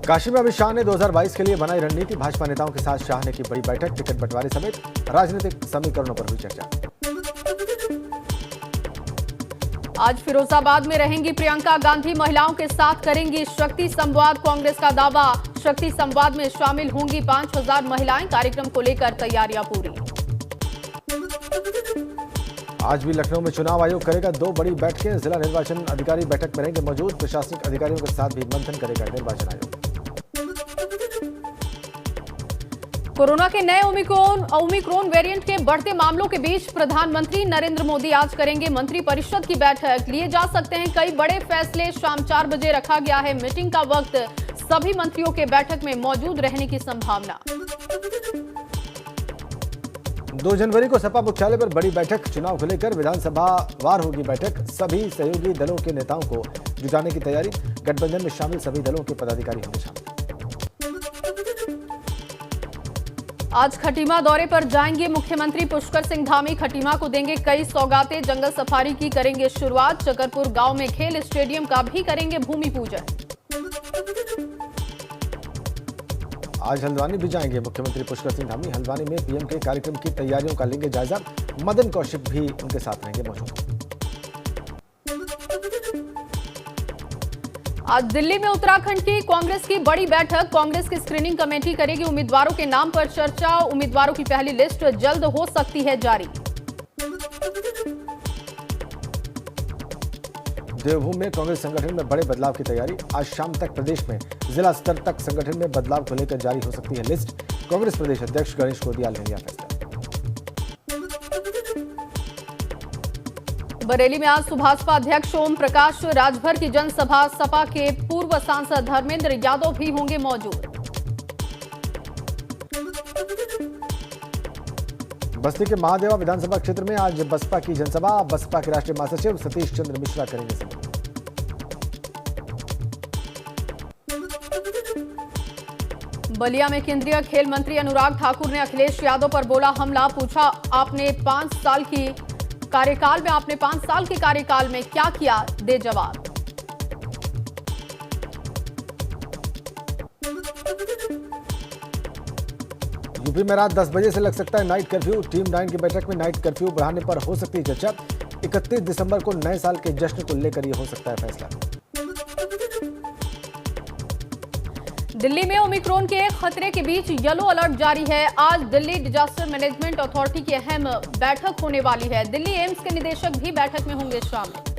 काशी में अमित शाह ने 2022 के लिए बनाई रणनीति। भाजपा नेताओं के साथ शाह ने की बड़ी बैठक। टिकट बंटवारे समेत राजनीतिक समीकरणों पर हुई चर्चा। आज फिरोजाबाद में रहेंगी प्रियंका गांधी। महिलाओं के साथ करेंगी शक्ति संवाद। कांग्रेस का दावा, शक्ति संवाद में शामिल होंगी 5000 महिलाएं। कार्यक्रम को लेकर तैयारियां पूरी। आज भी लखनऊ में चुनाव आयोग करेगा 2 बड़ी बैठकें। जिला निर्वाचन अधिकारी बैठक में रहेंगे मौजूद। प्रशासनिक अधिकारियों के साथ भी मंथन करेगा निर्वाचन आयोग। कोरोना के नए ओमिक्रॉन वेरिएंट के बढ़ते मामलों के बीच प्रधानमंत्री नरेंद्र मोदी आज करेंगे मंत्रिपरिषद की बैठक। लिए जा सकते हैं कई बड़े फैसले। शाम 4 बजे रखा गया है मीटिंग का वक्त। सभी मंत्रियों के बैठक में मौजूद रहने की संभावना। 2 जनवरी को सपा मुख्यालय पर बड़ी बैठक। चुनाव को लेकर विधानसभा वार होगी बैठक। सभी सहयोगी दलों के नेताओं को जुटाने की तैयारी। गठबंधन में शामिल सभी दलों के पदाधिकारी होंगे शामिल। आज खटीमा दौरे पर जाएंगे मुख्यमंत्री पुष्कर सिंह धामी। खटीमा को देंगे कई सौगातें। जंगल सफारी की करेंगे शुरुआत। चकरपुर गांव में खेल स्टेडियम का भी करेंगे भूमि पूजन। आज हल्द्वानी भी जाएंगे मुख्यमंत्री पुष्कर सिंह धामी। हल्द्वानी में पीएम के कार्यक्रम की तैयारियों का लेंगे जायजा। मदन कौशिक भी उनके साथ रहेंगे मौजूद। आज दिल्ली में उत्तराखंड की कांग्रेस की बड़ी बैठक। कांग्रेस की स्क्रीनिंग कमेटी करेगी उम्मीदवारों के नाम पर चर्चा। उम्मीदवारों की पहली लिस्ट जल्द हो सकती है जारी। देवभूमि में कांग्रेस संगठन में बड़े बदलाव की तैयारी। आज शाम तक प्रदेश में जिला स्तर तक संगठन में बदलाव को लेकर जारी हो सकती है लिस्ट। कांग्रेस प्रदेश अध्यक्ष गणेश गोदियाल ने लिया फैसला। बरेली में आज सुभाषपा अध्यक्ष ओम प्रकाश राजभर की जनसभा। सपा के पूर्व सांसद धर्मेंद्र यादव भी होंगे मौजूद। बस्ती के महादेवा विधानसभा क्षेत्र में आज बसपा की जनसभा। बसपा के राष्ट्रीय महासचिव सतीश चंद्र मिश्रा करेंगे संबोधन। बलिया में केंद्रीय खेल मंत्री अनुराग ठाकुर ने अखिलेश यादव पर बोला हमला। पूछा आपने 5 साल की कार्यकाल में आपने 5 साल के कार्यकाल में क्या किया, दे जवाब। यूपी में रात 10 बजे से लग सकता है नाइट कर्फ्यू। टीम 9 की बैठक में नाइट कर्फ्यू बढ़ाने पर हो सकती है चर्चा। 31 दिसंबर को नए साल के जश्न को लेकर यह हो सकता है फैसला। दिल्ली में ओमिक्रॉन के खतरे के बीच येलो अलर्ट जारी है। आज दिल्ली डिजास्टर मैनेजमेंट अथॉरिटी की अहम बैठक होने वाली है। दिल्ली एम्स के निदेशक भी बैठक में होंगे शामिल।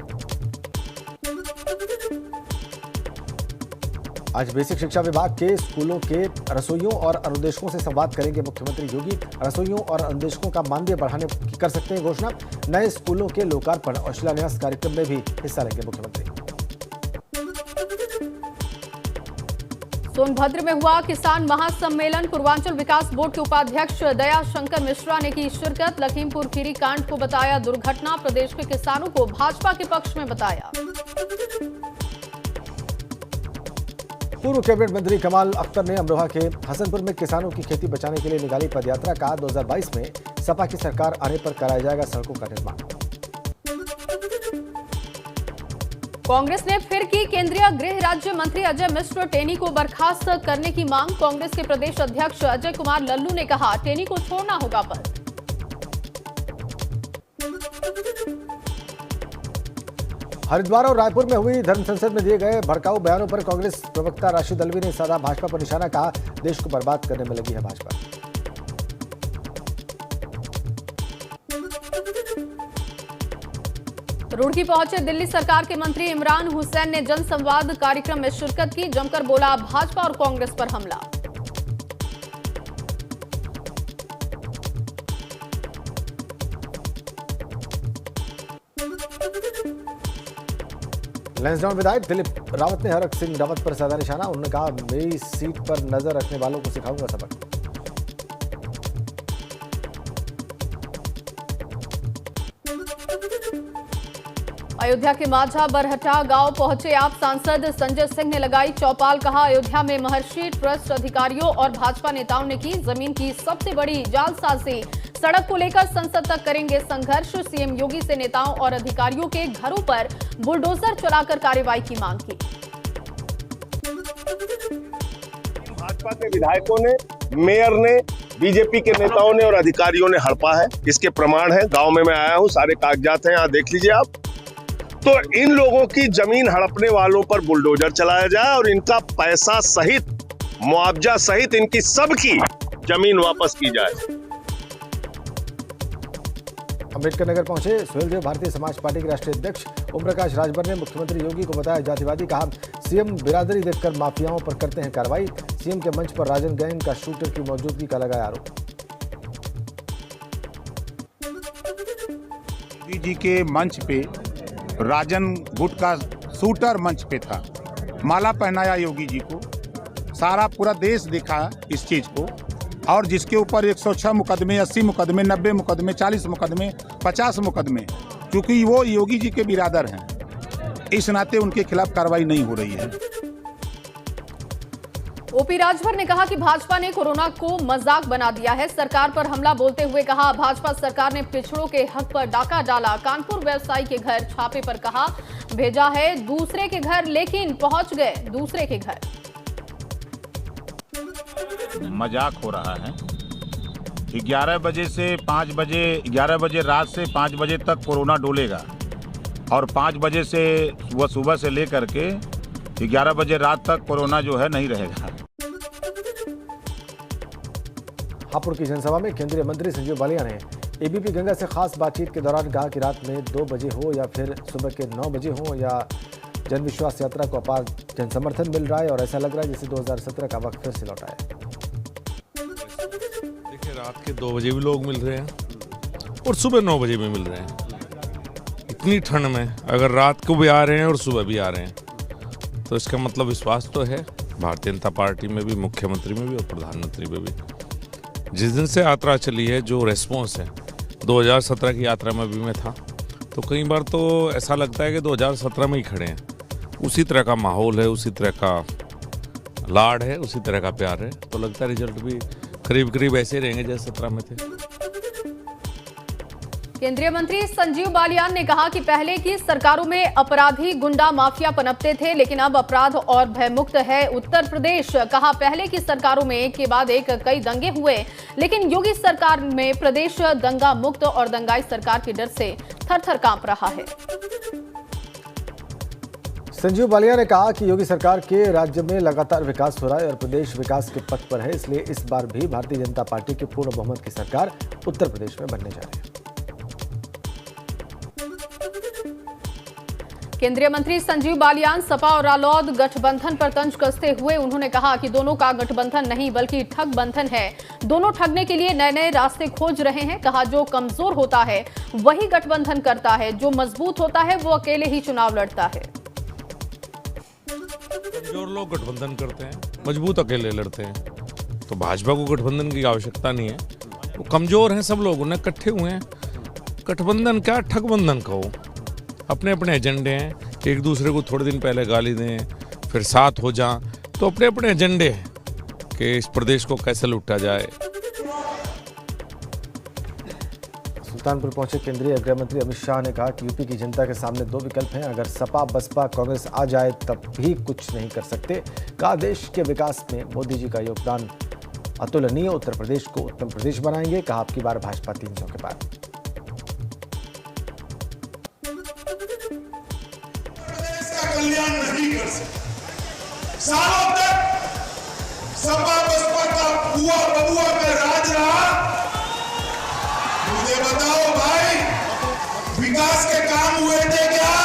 आज बेसिक शिक्षा विभाग के स्कूलों के रसोइयों और अनुदेशकों से संवाद करेंगे मुख्यमंत्री योगी। रसोइयों और अनुदेशकों का मानदेय बढ़ाने की कर सकते हैं घोषणा। नए स्कूलों के लोकार्पण और शिलान्यास कार्यक्रम में भी हिस्सा लेंगे मुख्यमंत्री। सोनभद्र में हुआ किसान महासम्मेलन। पूर्वांचल विकास बोर्ड के उपाध्यक्ष दया शंकर मिश्रा ने की शिरकत। लखीमपुर खीरी कांड को बताया दुर्घटना। प्रदेश के किसानों को भाजपा के पक्ष में बताया। पूर्व कैबिनेट मंत्री कमाल अख्तर ने अमरोहा के हसनपुर में किसानों की खेती बचाने के लिए निकाली पदयात्रा। कहा 2022 में सपा की सरकार आने पर कराया जाएगा सड़कों का निर्माण। कांग्रेस ने फिर की केंद्रीय गृह राज्य मंत्री अजय मिश्र टेनी को बर्खास्त करने की मांग। कांग्रेस के प्रदेश अध्यक्ष अजय कुमार लल्लू ने कहा टेनी को छोड़ना होगा पद। हरिद्वार और रायपुर में हुई धर्म संसद में दिए गए भड़काऊ बयानों पर कांग्रेस प्रवक्ता राशिद अल्वी ने साधा भाजपा पर निशाना। कहा देश को बर्बाद करने में लगी है भाजपा। रुड़की पहुंचे दिल्ली सरकार के मंत्री इमरान हुसैन ने जनसंवाद कार्यक्रम में शिरकत की। जमकर बोला भाजपा और कांग्रेस पर हमला। लैंसडाउन विधायक दिलीप रावत ने हरक सिंह रावत पर साधा निशाना। उन्होंने कहा मेरी सीट पर नजर रखने वालों को सिखाऊंगा सबक। अयोध्या के माझा बरहटा गांव पहुंचे आप सांसद संजय सिंह ने लगाई चौपाल। कहा, अयोध्या में महर्षि ट्रस्ट अधिकारियों और भाजपा नेताओं ने की जमीन की सबसे बड़ी जालसाजी। सड़क को लेकर संसद तक करेंगे संघर्ष। सीएम योगी से नेताओं और अधिकारियों के घरों पर बुलडोजर चलाकर कार्रवाई की मांग की। भाजपा के विधायकों ने, मेयर ने, बीजेपी के नेताओं ने और अधिकारियों ने हड़पा है। इसके प्रमाण है। गांव में मैं आया हूं, सारे कागजात हैं, यहाँ देख लीजिए आप। तो इन लोगों की जमीन हड़पने वालों पर बुलडोजर चलाया जाए और इनका पैसा सहित, मुआवजा सहित इनकी सबकी जमीन वापस की जाए। अम्बेडकर नगर पहुंचे सुहेलदेव। भारतीय समाज पार्टी के राष्ट्रीय अध्यक्ष ओम प्रकाश राजभर ने मुख्यमंत्री योगी को बताया जातिवादी। कहा, सीएम बिरादरी देखकर माफियाओं पर करते हैं कार्रवाई। सीएम के मंच पर राजन गैंग का शूटर की मौजूदगी का लगाया आरोप। योगी जी के मंच पे राजन गुट का शूटर मंच पे था। माला पहनाया योगी जी को। सारा पूरा देश देखा इस चीज को। और जिसके ऊपर 106 मुकदमे, 80 मुकदमे, 90 मुकदमे, 40 मुकदमे, 50 मुकदमे, क्योंकि वो योगी जी के बिरादर हैं, इस नाते उनके खिलाफ कार्रवाई नहीं हो रही है। ओपी राजभर ने कहा कि भाजपा ने कोरोना को मजाक बना दिया है। सरकार पर हमला बोलते हुए कहा, भाजपा सरकार ने पिछड़ों के हक पर डाका डाला। कानपुर व्यवसायी के घर छापे पर कहा, भेजा है दूसरे के घर, लेकिन पहुंच गए दूसरे के घर। मजाक हो रहा है। 11 बजे से 5 बजे, 11 बजे रात से 5 बजे तक कोरोना डोलेगा और 5 बजे से सुबह से लेकर के 11 बजे रात तक कोरोना जो है नहीं रहेगा। हापुड़ की जनसभा में केंद्रीय मंत्री संजीव बालिया ने एबीपी गंगा से खास बातचीत के दौरान कहा कि रात में 2 बजे हो या फिर सुबह के 9 बजे हो, या जन विश्वास यात्रा को अपार जन समर्थन मिल रहा है और ऐसा लग रहा है जैसे 2017 का वक्त फिर से लौटा है। देखिए, रात के 2 बजे भी लोग मिल रहे हैं और सुबह 9 बजे भी मिल रहे हैं। इतनी ठंड में अगर रात को भी आ रहे हैं और सुबह भी आ रहे हैं तो इसका मतलब विश्वास तो है भारतीय जनता पार्टी में भी, मुख्यमंत्री में भी और प्रधानमंत्री में भी। जिस दिन से यात्रा चली है, जो रेस्पॉन्स है, 2017 की यात्रा में भी मैं था, तो कई बार तो ऐसा लगता है कि 2017 में ही खड़े हैं। उसी तरह का माहौल है, उसी तरह का लाड है, उसी तरह का प्यार है। तो लगता है रिजल्ट भी करीब करीब ऐसे रहेंगे जैसे 17 में थे। केंद्रीय मंत्री संजीव बालियान ने कहा कि पहले की सरकारों में अपराधी गुंडा माफिया पनपते थे, लेकिन अब अपराध और भयमुक्त है उत्तर प्रदेश। कहा, पहले की सरकारों में एक के बाद एक कई दंगे हुए, लेकिन योगी सरकार में प्रदेश दंगा मुक्त और दंगाई सरकार के डर से थर-थर कांप रहा है। संजीव बालिया ने कहा कि योगी सरकार के राज्य में लगातार विकास हो रहा है और प्रदेश विकास के पथ पर है, इसलिए इस बार भी भारतीय जनता पार्टी की पूर्ण बहुमत की सरकार उत्तर प्रदेश में बनने जा रही है। केंद्रीय मंत्री संजीव बालियान सपा और रालोद गठबंधन पर तंज कसते हुए उन्होंने कहा कि दोनों का गठबंधन नहीं बल्कि ठग बंधन है। दोनों ठगने के लिए नए नए रास्ते खोज रहे हैं। कहा, जो कमजोर होता है वही गठबंधन करता है, जो मजबूत होता है वो अकेले ही चुनाव लड़ता है। कमजोर लोग गठबंधन करते हैं, मजबूत अकेले लड़ते हैं। तो भाजपा को गठबंधन की आवश्यकता नहीं है। वो कमजोर हैं सब लोग, उन्हें इकट्ठे हुए हैं। गठबंधन क्या, ठगबंधन कहो। अपने अपने एजेंडे हैं, एक दूसरे को थोड़े दिन पहले गाली दें, फिर साथ हो जाएं, तो अपने अपने एजेंडे हैं कि इस प्रदेश को कैसे लूटा जाए। सुल्तानपुर पहुंचे केंद्रीय गृह मंत्री अमित शाह ने कहा कि यूपी की जनता के सामने 2 विकल्प हैं, अगर सपा बसपा कांग्रेस आ जाए तब भी कुछ नहीं कर सकते। कहा, देश के विकास में मोदी जी का योगदान अतुलनीय, उत्तर प्रदेश को उत्तम प्रदेश बनाएंगे। कहा, अब की बार भाजपा 300 के पार। कल्याण नहीं कर सकते। सालों तक सपा बसपा का बुआ बबुआ का राज रहा। मुझे बताओ भाई, विकास के काम हुए थे क्या?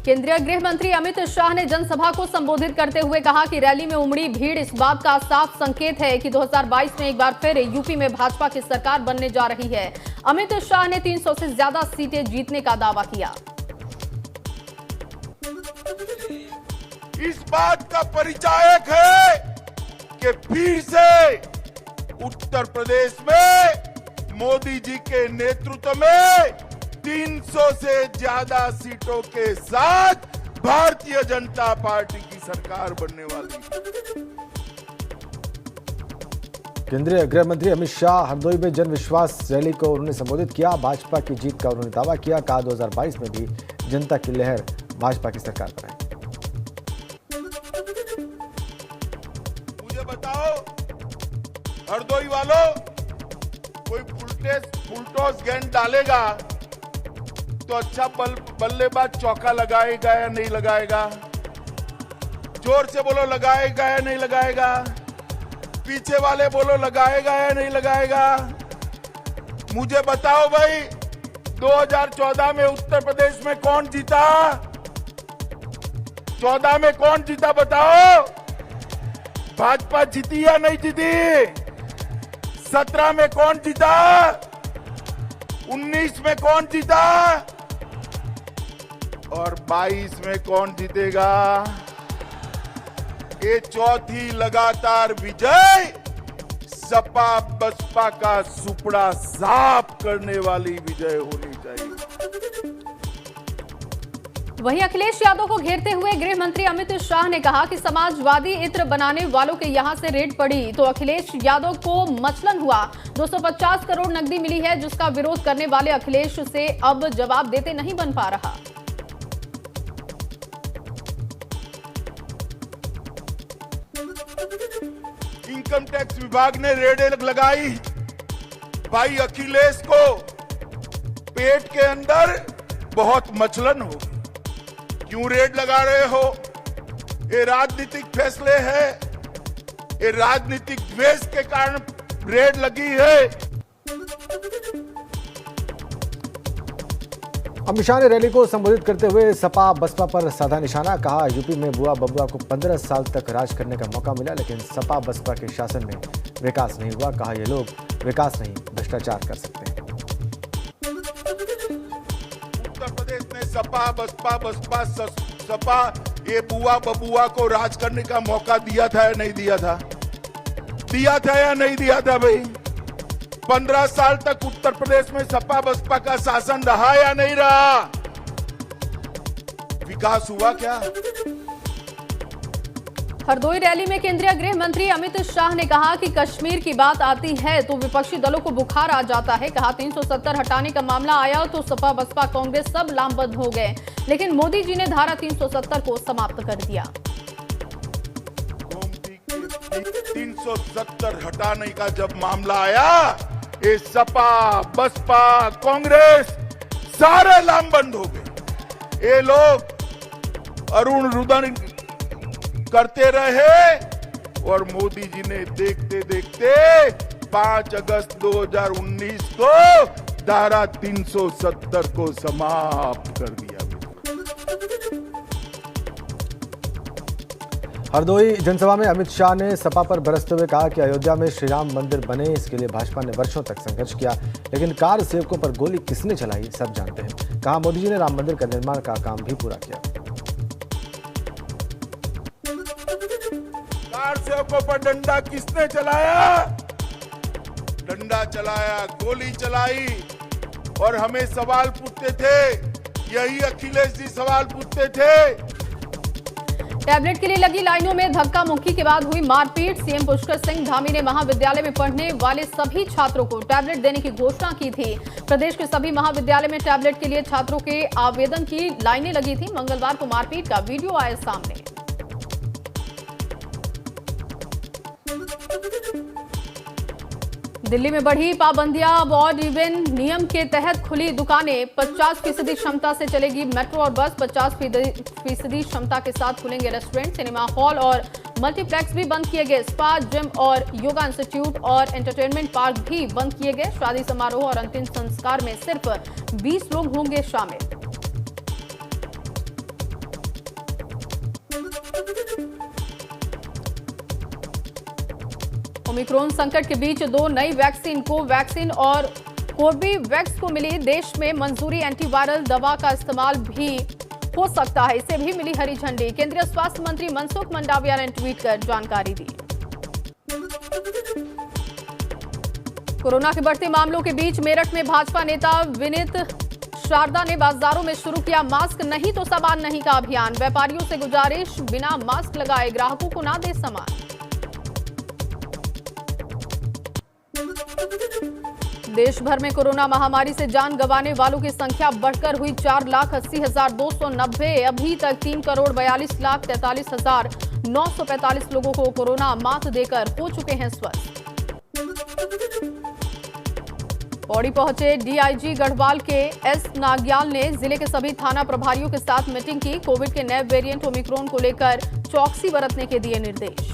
केंद्रीय गृह मंत्री अमित शाह ने जनसभा को संबोधित करते हुए कहा कि रैली में उमड़ी भीड़ इस बात का साफ संकेत है कि 2022 में एक बार फिर यूपी में भाजपा की सरकार बनने जा रही है। अमित शाह ने 300 से ज्यादा सीटें जीतने का दावा किया। इस बात का परिचायक है कि फिर से उत्तर प्रदेश में मोदी जी के नेतृत्व में 300 से ज्यादा सीटों के साथ भारतीय जनता पार्टी की सरकार बनने वाली है। केंद्रीय गृह मंत्री अमित शाह हरदोई में जन विश्वास रैली को उन्होंने संबोधित किया। भाजपा की जीत का उन्होंने दावा किया। कहा 2022 में भी जनता की लहर भाजपा की सरकार पर आएगी। मुझे बताओ हरदोई वालों, कोई फुलटॉस गेंद डालेगा तो अच्छा बल्लेबाज चौका लगाएगा या नहीं लगाएगा? जोर से बोलो, लगाएगा या नहीं लगाएगा? पीछे वाले बोलो, लगाएगा या नहीं लगाएगा? मुझे बताओ भाई, 2014 में उत्तर प्रदेश में कौन जीता? 14 में कौन जीता बताओ? भाजपा जीती या नहीं जीती? 17 में कौन जीता? 19 में कौन जीता? और 22 में कौन जीतेगा? ये चौथी लगातार विजय सपा बसपा का सुपड़ा साफ करने वाली विजय होनी चाहिए। वहीं अखिलेश यादव को घेरते हुए गृह मंत्री अमित शाह ने कहा कि समाजवादी इत्र बनाने वालों के यहां से रेड पड़ी तो अखिलेश यादव को मचलन हुआ। 250 करोड़ नकदी मिली है, जिसका विरोध करने वाले अखिलेश से अब जवाब देते नहीं बन पा रहा। इनकम टैक्स विभाग ने रेड लगाई। भाई अखिलेश को पेट के अंदर बहुत मचलन हो। क्यों रेड लगा रहे हो? ये राजनीतिक फैसले है, ये राजनीतिक द्वेष के कारण रेड लगी है। अमित शाह ने रैली को संबोधित करते हुए सपा बसपा पर साधा निशाना। कहा यूपी में बुआ बबुआ को 15 साल तक राज करने का मौका मिला, लेकिन सपा बसपा के शासन में विकास नहीं हुआ। कहा ये लोग विकास नहीं भ्रष्टाचार कर सकते हैं। उत्तर प्रदेश में सपा बसपा सपा ये बुआ बबुआ को राज करने का मौका दिया था या नहीं दिया था? दिया था या नहीं दिया था भाई? 15 साल तक उत्तर प्रदेश में सपा बसपा का शासन रहा या नहीं रहा? विकास हुआ क्या? हरदोई रैली में केंद्रीय गृह मंत्री अमित शाह ने कहा कि कश्मीर की बात आती है तो विपक्षी दलों को बुखार आ जाता है। कहा 370 हटाने का मामला आया तो सपा बसपा कांग्रेस सब लामबंद हो गए, लेकिन मोदी जी ने धारा 370 को समाप्त कर दिया। 370 हटाने का जब मामला आया, ये सपा बसपा कांग्रेस सारे लामबंद हो गए। ये लोग अरुण रुदन करते रहे और मोदी जी ने देखते देखते 5 अगस्त 2019 को धारा 370 को समाप्त कर दिया। हरदोई जनसभा में अमित शाह ने सपा पर बरसते हुए कहा कि अयोध्या में श्री राम मंदिर बने, इसके लिए भाजपा ने वर्षों तक संघर्ष किया, लेकिन कार सेवकों पर गोली किसने चलाई सब जानते हैं। कहा मोदी जी ने राम मंदिर का निर्माण का काम भी पूरा किया। कार सेवकों पर डंडा किसने चलाया? डंडा चलाया, गोली चलाई और हमें सवाल पूछते थे, यही अखिलेश जी सवाल पूछते थे। टैबलेट के लिए लगी लाइनों में धक्का मुक्की के बाद हुई मारपीट। सीएम पुष्कर सिंह धामी ने महाविद्यालय में पढ़ने वाले सभी छात्रों को टैबलेट देने की घोषणा की थी। प्रदेश के सभी महाविद्यालय में टैबलेट के लिए छात्रों के आवेदन की लाइनें लगी थी। मंगलवार को मारपीट का वीडियो आया सामने। दिल्ली में बढ़ी पाबंदियां। अब ऑड इवन नियम के तहत खुली दुकानें। 50% क्षमता से चलेगी मेट्रो और बस। 50% क्षमता के साथ खुलेंगे रेस्टोरेंट, सिनेमा हॉल और मल्टीप्लेक्स भी बंद किए गए। स्पा, जिम और योगा इंस्टीट्यूट और एंटरटेनमेंट पार्क भी बंद किए गए। शादी समारोह और अंतिम संस्कार में सिर्फ 20 लोग होंगे शामिल। ओमिक्रॉन संकट के बीच 2 नई वैक्सीन, कोवैक्सीन और कोर्बेवैक्स को मिली देश में मंजूरी। एंटीवायरल दवा का इस्तेमाल भी हो सकता है, इसे भी मिली हरी झंडी। केंद्रीय स्वास्थ्य मंत्री मनसुख मंडाविया ने ट्वीट कर जानकारी दी। कोरोना के बढ़ते मामलों के बीच मेरठ में भाजपा नेता विनीत शारदा ने बाजारों में शुरू किया मास्क नहीं तो सामान नहीं का अभियान। व्यापारियों से गुजारिश, बिना मास्क लगाए ग्राहकों को ना दे सामान। देश भर में कोरोना महामारी से जान गंवाने वालों की संख्या बढ़कर हुई 4,80,290। अभी तक 3,42,43,945 लोगों को कोरोना मात देकर हो चुके हैं स्वस्थ। पौड़ी पहुंचे डीआईजी गढ़वाल के एस नाग्याल ने जिले के सभी थाना प्रभारियों के साथ मीटिंग की। कोविड के नए वेरिएंट ओमिक्रॉन को लेकर चौकसी बरतने के दिए निर्देश।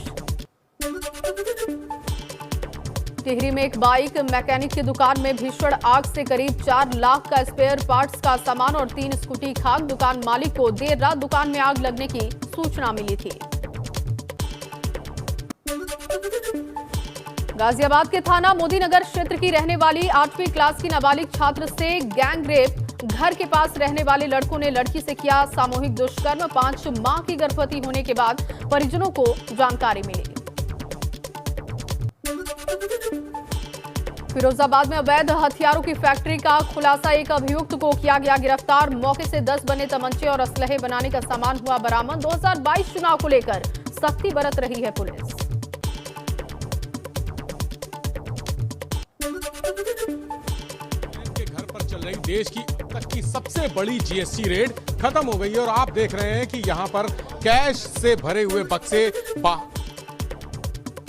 टिहरी में एक बाइक मैकेनिक की दुकान में भीषण आग से करीब 4 लाख का स्पेयर पार्ट्स का सामान और 3 स्कूटी खाक। दुकान मालिक को देर रात दुकान में आग लगने की सूचना मिली थी। गाजियाबाद के थाना मोदीनगर क्षेत्र की रहने वाली 8वीं क्लास की नाबालिग छात्र से गैंग रेप। घर के पास रहने वाले लड़कों ने लड़की से किया सामूहिक दुष्कर्म। 5 माह की गर्भवती होने के बाद परिजनों को जानकारी मिली। फिरोजाबाद में अवैध हथियारों की फैक्ट्री का खुलासा। एक अभियुक्त को किया गया गिरफ्तार। मौके से 10 बने तमंचे और असलहे बनाने का सामान हुआ बरामद। 2022 चुनाव को लेकर सख्ती बरत रही है पुलिस। के घर पर चल रही देश की अब तक की सबसे बड़ी जीएसटी रेड खत्म हो गई है और आप देख रहे हैं कि यहां पर कैश से भरे हुए बक्से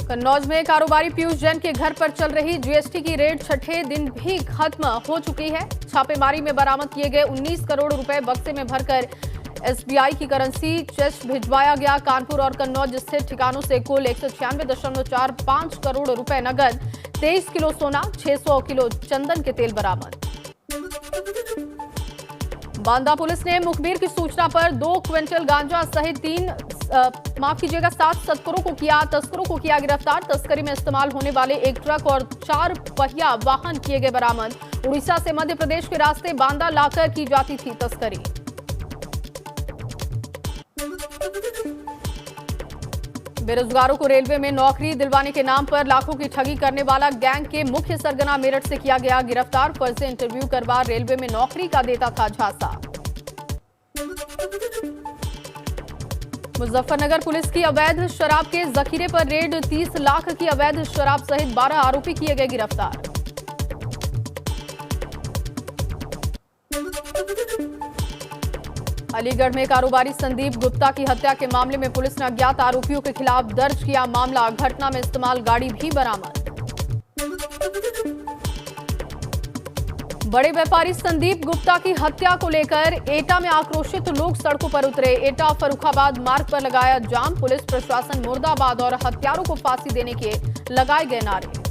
कन्नौज में कारोबारी पीयूष जैन के घर पर चल रही जीएसटी की रेड छठे दिन भी खत्म हो चुकी है। छापेमारी में बरामद किए गए 19 करोड़ रुपए बक्से में भरकर एसबीआई की करेंसी चेस्ट भिजवाया गया। कानपुर और कन्नौज स्थित ठिकानों से कुल 196.45 करोड़ रुपए नगद, 23 किलो सोना, 600 किलो चंदन के तेल बरामद। बांदा पुलिस ने मुखबिर की सूचना पर 2 क्विंटल गांजा सहित 7 तस्करों को किया गिरफ्तार। तस्करी में इस्तेमाल होने वाले एक ट्रक और 4 पहिया वाहन किए गए बरामद। उड़ीसा से मध्य प्रदेश के रास्ते बांदा लाकर की जाती थी तस्करी। बेरोजगारों को रेलवे में नौकरी दिलवाने के नाम पर लाखों की ठगी करने वाला गैंग के मुख्य सरगना मेरठ से किया गया गिरफ्तार। फर्जी इंटरव्यू करवा रेलवे में नौकरी का देता था झांसा। मुजफ्फरनगर पुलिस की अवैध शराब के जखीरे पर रेड। 30 लाख की अवैध शराब सहित 12 आरोपी किए गए गिरफ्तार। अलीगढ़ में कारोबारी संदीप गुप्ता की हत्या के मामले में पुलिस ने अज्ञात आरोपियों के खिलाफ दर्ज किया मामला। घटना में इस्तेमाल गाड़ी भी बरामद। बड़े व्यापारी संदीप गुप्ता की हत्या को लेकर एटा में आक्रोशित लोग सड़कों पर उतरे। एटा फर्रुखाबाद मार्ग पर लगाया जाम। पुलिस प्रशासन मुर्दाबाद और हत्यारों को फांसी देने के लगाए गए नारे।